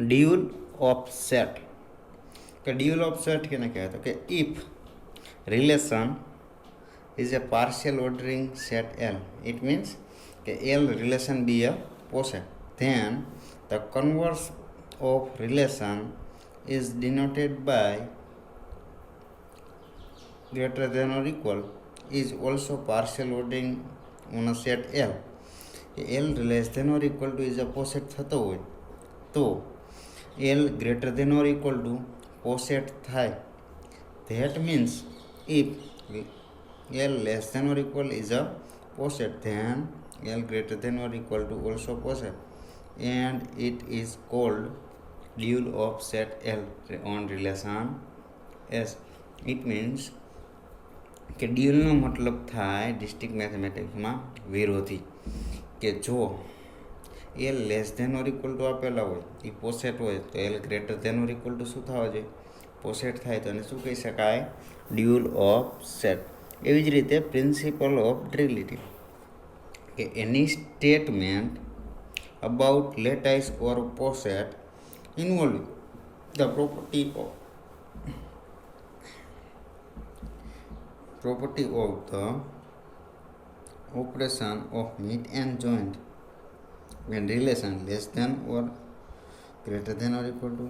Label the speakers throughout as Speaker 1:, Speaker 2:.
Speaker 1: Dual of set કે dual of set કેને કહેવાય? તો કે if relation is a partial ordering set L, it means કે L relation be a poset, then the converse of relation is denoted by greater than or equal is also partial ordering on a set L. L less than or equal to is a poset થતો હોય તો L greater than or equal to poset થાય. That means if L less than or equal is a poset, then L greater than or equal to also poset, and it is called dual of set L on relation S. It means કે ડ્યુઅલનો મતલબ થાય district મેથેમેટિક્સમાં વિરોધી, કે જો L less than or equal to આપેલા હોય એ poset હોય તો L greater than or equal to શું થવા જોઈએ? પોસેટ થાય તો એને શું કહી શકાય? Dual of set. એવી જ રીતે પ્રિન્સિપલ ઓફ ડ્યુઅલિટી, કે any statement about lattice or poset involving the property of the operation of meet and joint when relation less than or greater than or equal to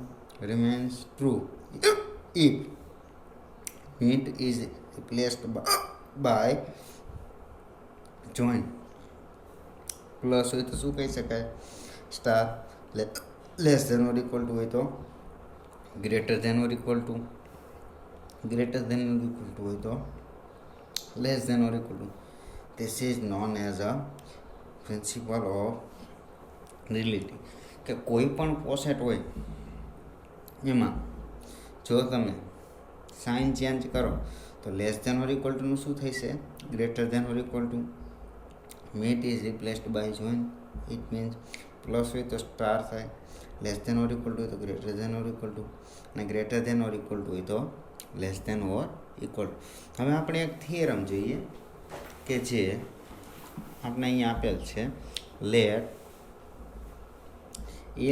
Speaker 1: remains true if meet is replaced by joint. Plus હોય તો શું કહી શકાય? Star less than or equal to હોય તો greater than or equal to, greater than or equal to હોય તો less than or equal to. This is known as a principle of reality. કે કોઈ પણ પોસેટ હોય એમાં જો તમે સાઇન ચેન્જ કરો તો લેસ ધેન ઓર ઇક્વલ ટુનું શું થશે? Greater than or equal to. Meet is replaced by join, it means plus હોય તો સ્ટાર થાય, less than or equal to હોય તો greater than or equal to, અને greater than or equal to હોય તો લેસ ધેન ઓર ઇક્વલ. હવે આપણે એક થિયરમ જોઈએ કે જે આપણે અહીંયા આપેલ છે. Let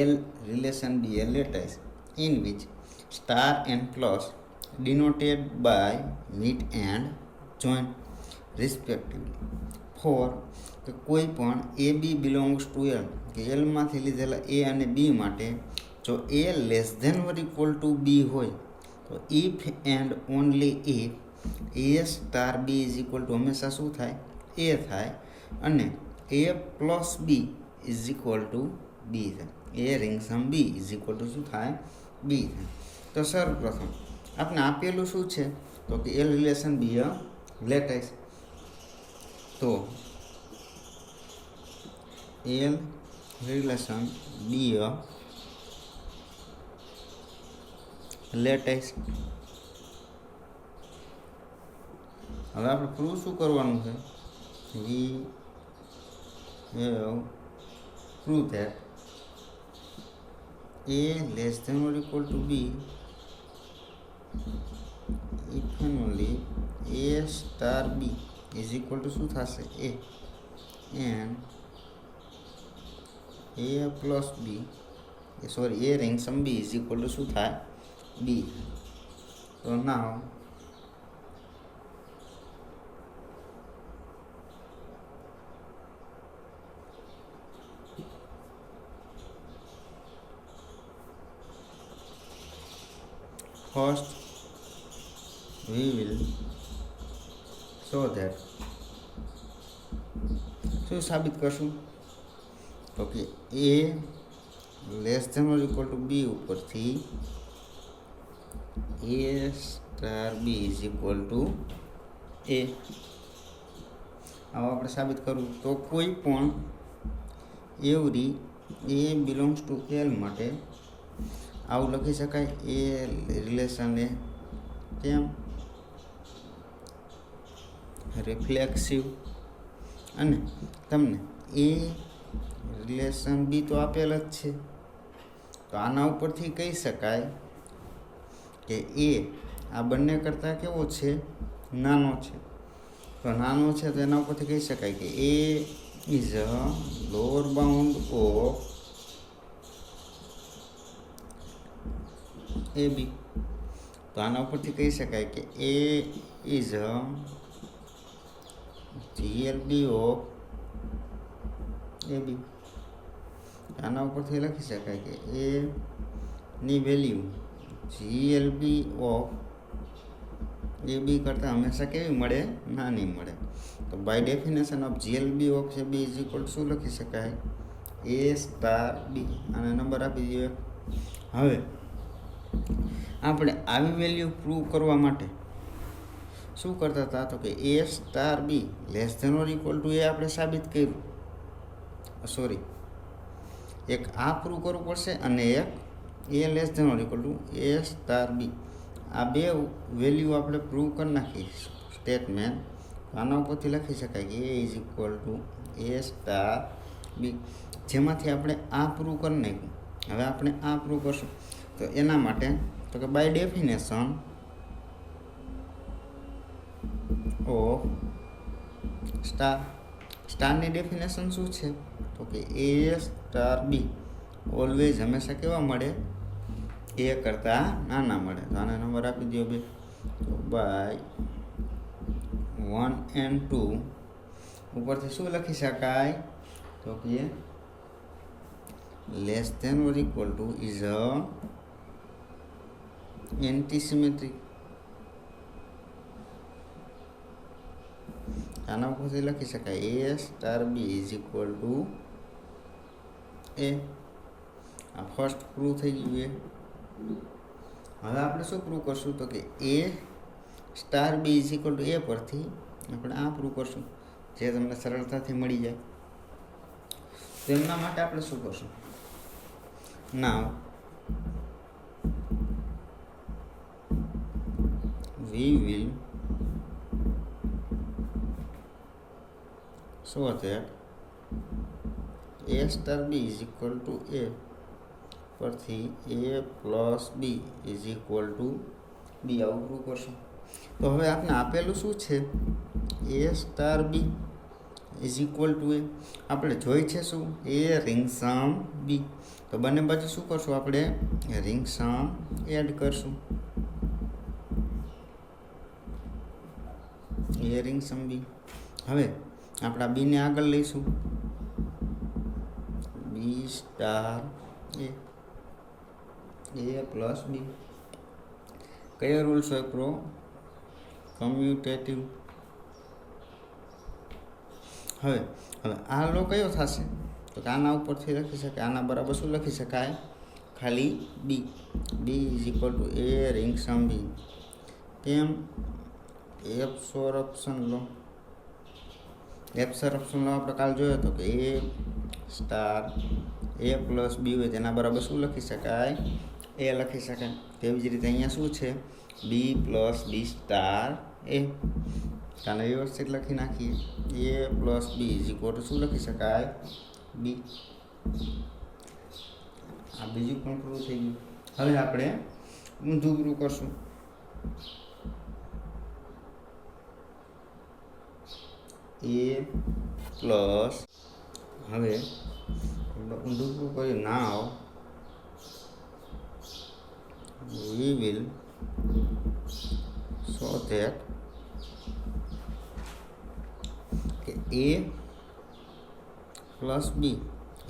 Speaker 1: L relation be a lattice in which star and plus denoted by meet and join respectively for, કે કોઈ પણ A B belongs to L, કે એલમાંથી લીધેલા એ અને બી માટે જો A less than or equal to B હોય તો if and only if A star B is equal to હંમેશા શું થાય? એ થાય, અને એ plus B is equal to બી થાય. A ring sum B is equal to શું થાય? બી થાય. તો સર્વપ્રથમ આપણે આપેલું શું છે? તો કે L relation be a lattice. તો L relation be a lattice. હવે આપણે પ્રૂવ શું કરવાનું છે? We have prove that A less than or equal to B if and only A star B is equal to શું થશે? A, and A plus B sorry A ring sum B is equal to શું થાય? બી. તો નાવ first we will show that. શું સાબિત કરશું? તો કે એ less than or equal to B ઉપરથી A star B is equal to A. આવું આપણે સાબિત કરવું તો કોઈ પણ every A belongs to L માટે આવું લખી શકાય. એ રિલેશન એ કેમ રિફ્લેક્સિવ, અને તમને એ રિલેશન બી તો આપેલ જ છે, તો આના ઉપરથી કહી શકાય કે એ આ બંને કરતાં કેવો છે? નાનો છે. તો નાનો છે તો એના ઉપરથી કહી શકાય કે A is a lower bound of A B. તો આના ઉપરથી કહી શકાય કે A is GLB of A B. આના ઉપરથી લખી શકાય કે એ ની value GLB of A B કરતાં હંમેશા કેવી મળે? નાની મળે. તો by definition of GLB of A B is equal શું લખી શકાય? A star B. આને નંબર આપી દઈએ. હવે આપણે આવી વેલ્યુ પ્રૂવ કરવા માટે શું કરતા હતા? તો કે A star B less than or equal to એ આપણે સાબિત કર્યું. સોરી, એક આ પ્રૂવ કરવું પડશે અને એક A less than or equal to A star B. આ બે વેલ્યુ આપણે પ્રૂવ કરી નાખી સ્ટેટમેન્ટ. આના ઉપરથી લખી શકાય કે A is equal to A star B, જેમાંથી આપણે આ પ્રૂવ કરી નાખ્યું. હવે આપણે આ પ્રૂવ કરશું. તો એના માટે તો કે બાય ડેફિનેશન ઓફ સ્ટારની ડેફિનેશન શું છે? તો કે એ સ્ટાર બી ઓલવેઝ હંમેશા કેવા મળે? એ કરતાં નાના મળે. તો આને નંબર આપી દો બે. તો બાય 1 and 2 ઉપરથી શું લખી શકાય? તો કે less than or equal to is antisymmetric. આના ઉપરથી લખી શકાય એ star B is equal to A. આ ફર્સ્ટ પ્રૂવ થઈ ગયું એ. હવે આપણે શું પ્રૂવ કરશું? તો કે a star B is equal to a પરથી આપણે આ પ્રૂવ કરશું, જે તમને સરળતાથી મળી જાય. તો એમના માટે આપણે શું કરશું? નાવ we will show that a star b is equal to a પરથી a plus B is equal to b આવું પ્રૂવ કરશું. તો હવે આપણે આપેલું શું છે? A star B is equal to એ. આપણે જોઈ છે શું? A ring sum b. તો બંને બાજુ શું કરશું? આપણે રિંગ સમ એડ કરશું. એ રિંગ સમ બી. હવે આપણા બીને આગળ લઈશું. બી સ્ટાર એ પ્લસ બી. કયો રૂલ્સ હોય પ્રો? કમ્યુટેટિવ. હવે આ લો કયો થશે? તો કે આના ઉપરથી લખી શકાય. આના બરાબર શું લખી શકાય? ખાલી b. B is equal to a ring sum b. કેમ? એબ્સોર્પ્શન લો. એબ્સોર્પ્શન લો આપણે કાલ જોયો હતો કે એ સ્ટાર એ પ્લસ બી હોય તેના બરાબર શું લખી શકાય? એ લખી શકાય. તેવી જ રીતે અહીંયા શું છે? B plus b star a. કાલે વ્યવસ્થિત લખી નાખીએ. A plus B is equal to શું લખી શકાય? બી. આ બીજું પણ પ્રૂવ થઈ ગયું. હવે આપણે ઊંધું પ્રૂવ કરશું. એ પ્લસ, હવે ઊંધું પ્રૂવ કર્યું. Now we will show that કે a plus B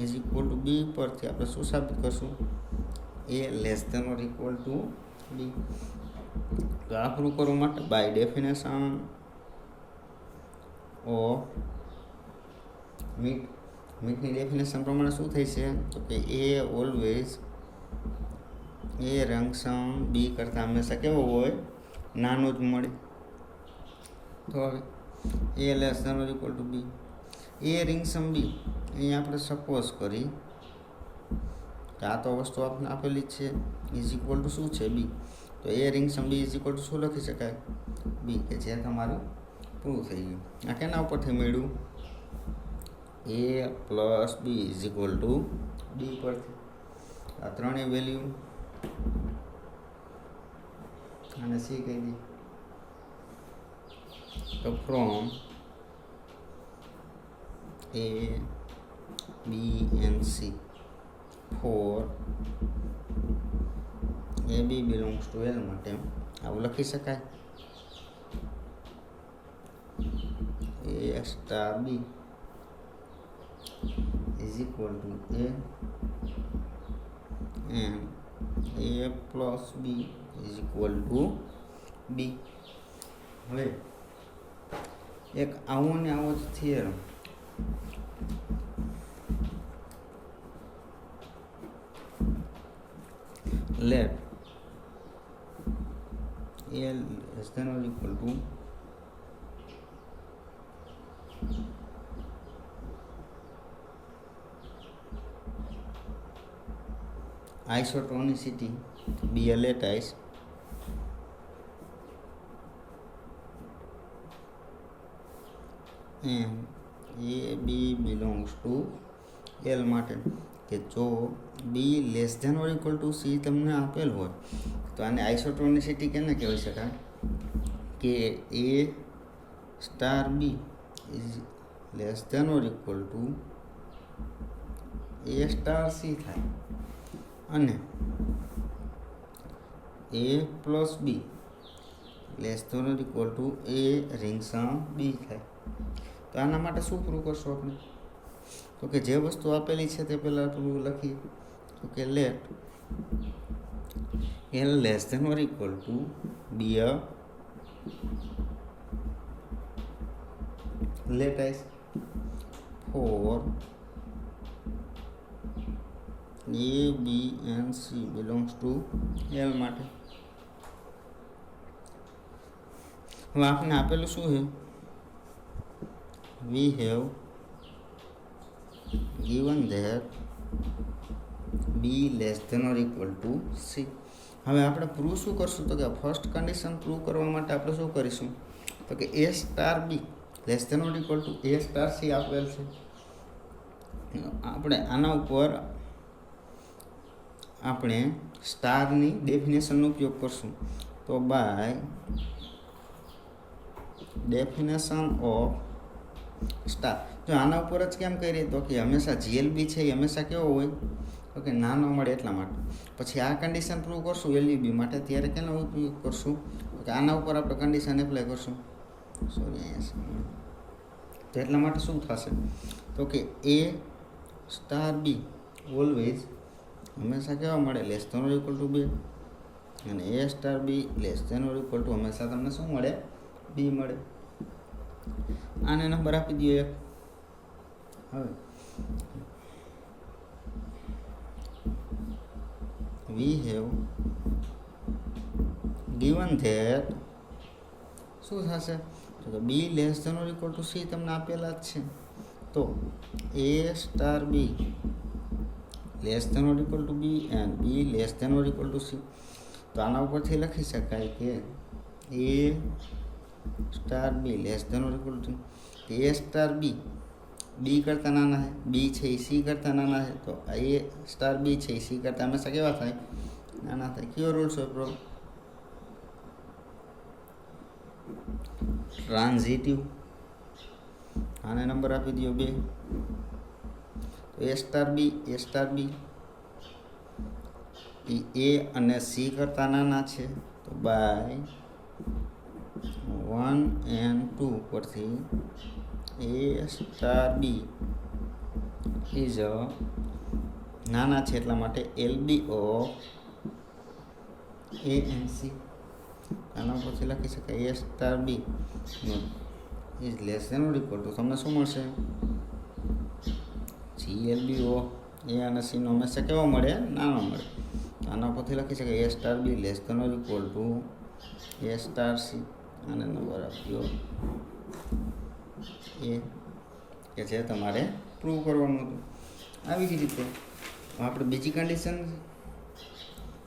Speaker 1: is equal to બી પરથી આપણે શું સાબિત કરશું? A less than or equal to b. તો આ પ્રૂવ કરવા માટે બાય ડેફિનેશન ઓફ મીટની ડેફિનેશન પ્રમાણે શું થઈ છે? તો કે એ ઓલવેઝ એ રંગસમ બી કરતાં હંમેશા કેવો હોય? નાનો જ મળે. તો હવે a less than or equal to b. A ring sum b અહીંયા આપણે સપોઝ કરી કે આ તો વસ્તુ આપણે આપેલી જ છે. ઇઝ ઇક્વલ ટુ શું છે? બી. તો એ ring sum B is equal to શું લખી શકાય? બી, કે જે તમારું પ્રૂવ થઈ ગયું. આ કેના ઉપરથી મળ્યું? A plus B is equal to બી પરથી. આ ત્રણેય વેલ્યુ અને સી કહી દી. તો from A, B and C for A B belongs to L માટે આવું લખી શકાય. એ star B is equal to A and A plus B is equal to B. હવે એક આવો ને આવો જ theorem let a less than or equal to isotonicity be a lattice and a b belongs to l માટે કે જો b less than or equal to c તમને આપેલ હોય તો આને આઇસોટોનિસિટી કેને કહેવાય શકાય કે a star B is less than or equal to A star c થાય અને એ plus B less than or equal to a ring sum b થાય. તો આના માટે શું પ્રૂવ કરશો આપણે? તો કે જે વસ્તુ આપેલી છે તે પહેલાં થોડું લખીએ. તો કે let l less than or equal to b a lattice for a b and c belongs to L માટે. હવે આપણે આપેલું શું છે? we have given that b less than or equal to c. હવે આપણે પ્રૂવ શું કરશું? તો કે ફર્સ્ટ કન્ડિશન પ્રૂવ કરવા માટે આપણે શું કરીશું? તો કે a star B less than or equal to A star c આપેલ છે. આપણે આના ઉપર આપણે સ્ટારની ડેફિનેશનનો ઉપયોગ કરશું. તો બાય ડેફિનેશન ઓફ સ્ટાર. જો આના ઉપર જ કેમ કરીએ? તો કે હંમેશા જીએલબી છે એ હંમેશા કેવો હોય? તો કે નાનો મળે એટલા માટે. પછી આ કન્ડિશન પ્રૂવ કરશું એલયુબી માટે, ત્યારે કેનો ઉપયોગ કરશું? તો કે આના ઉપર આપણે કન્ડિશન એપ્લાય કરશું. તો એટલા માટે શું થશે? તો કે એ સ્ટાર બી ઓલવેઝ હંમેશા કેવા મળે? Less than or equal to બે. અને a star B less than or equal to હંમેશા તમને શું મળે? બી મળે. આને નંબર આપી દો એક. હવે we have given that શું થશે? તો કે b less than or equal to c તમને આપેલા જ છે. તો a star B less than or equal to b and b less than or equal to c. તો આના ઉપરથી લખી શકાય કે a star B less than or equal to A star b b કરતાં નાના છે, બી છે એ સી કરતાં નાના છે. તો એ સ્ટાર બી છે એ સી કરતાં હંમેશા કેવા થાય? નાના થાય. કયો રૂલ્સ હોય પ્રો? ટ્રાન્ઝિટિવ. આને નંબર આપી દો 2. તો એ સ્ટાર બી એ અને સી કરતાં નાના છે. તો બાય 1 and 2 પરથી એ સ્ટાર બી ઇઝ નાના છે એટલા માટે l b of a and c. આના પછી લખી શકાય એ star B is less than or equal to તમને શું મળશે? જી એલ બી ઓ એ અને સીનો હંમેશા કેવો મળે? નાનો મળે. આના પરથી લખી શકાય એ star B less than or equal to A star c. આને નંબર આપ્યો એ કે જે તમારે પ્રૂવ કરવાનું હતું. આવી જ રીતે આપણે બીજી કન્ડિશન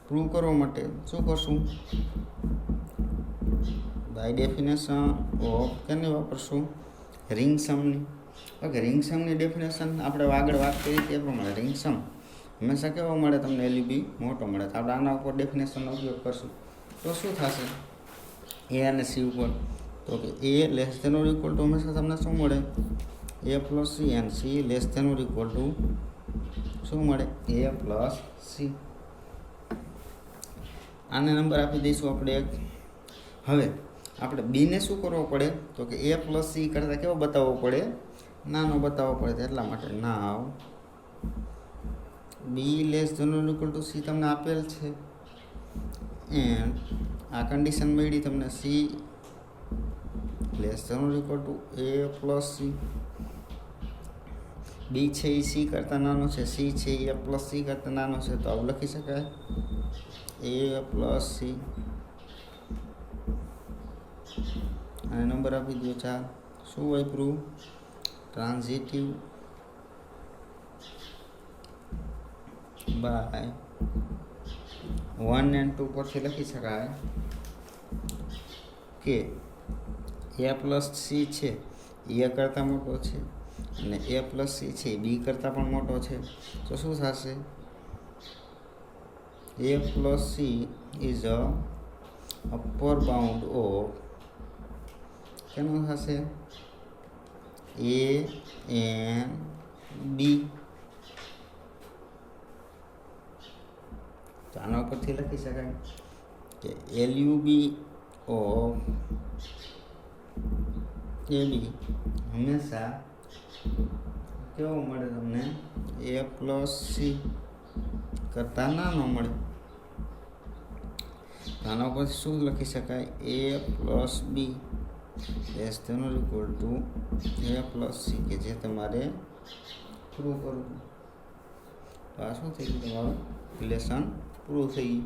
Speaker 1: પ્રૂવ કરવા માટે શું કરશું? બાય ડેફિનેશન ઓફ કેને વાપરશું? રિંગ સમની. ઓકે, રિંગ સમની ડેફિનેશન આપણે આગળ વાત કરી તે પ્રમાણે રિંગ સમ હંમેશા કેવો મળે? તમને એલયુબી મોટો મળે. તો આપણે આના ઉપર ડેફિનેશનનો ઉપયોગ કરશું. તો શું થશે? એ અને સી ઉપર. તો કે એ less than or equal to હંમેશા તમને શું મળે? A plus c and c less than or equal to શું મળે? A plus c. આને નંબર આપી દઈશું આપણે 1. હવે આપણે બીને શું કરવો પડે તો કે a પ્લસ સી કરતાં કેવો બતાવવો પડે, નાનો બતાવવો પડે. એટલા માટે now b less than or equal to c તમને આપેલ છે, એન્ડ આ કન્ડિશન મળી તમને c less than or equal to a plus c. B છે એ સી કરતાં નાનો છે, સી છે એ પ્લસ સી કરતાં નાનો છે, તો આવું લખી શકાય a પ્લસ સી. અને નંબર આપી દો 4. શું વાપર્યું? ટ્રાન્ઝિટિવ બાય 1 and 2 પરથી લખી શકાય કે a પ્લસ સી છે એ કરતાં મોટો છે અને a પ્લસ સી છે બી કરતાં પણ મોટો છે. તો શું થશે? a plus c is a upper bound of કેનું થશે? a and b. તો આના ઉપરથી લખી શકાય કે LUB ઓફ AB હંમેશા કેવો મળે તમને? a પ્લસ સી કરતાં નાનો મળે. આના ઉપરથી શું લખી શકાય? a plus B less than or equal to a plus C, કે જે તમારે પ્રૂવ કરવું. તો આ શું થઈ ગયું? તમારું રિલેશન પૂરું થઈ ગયું.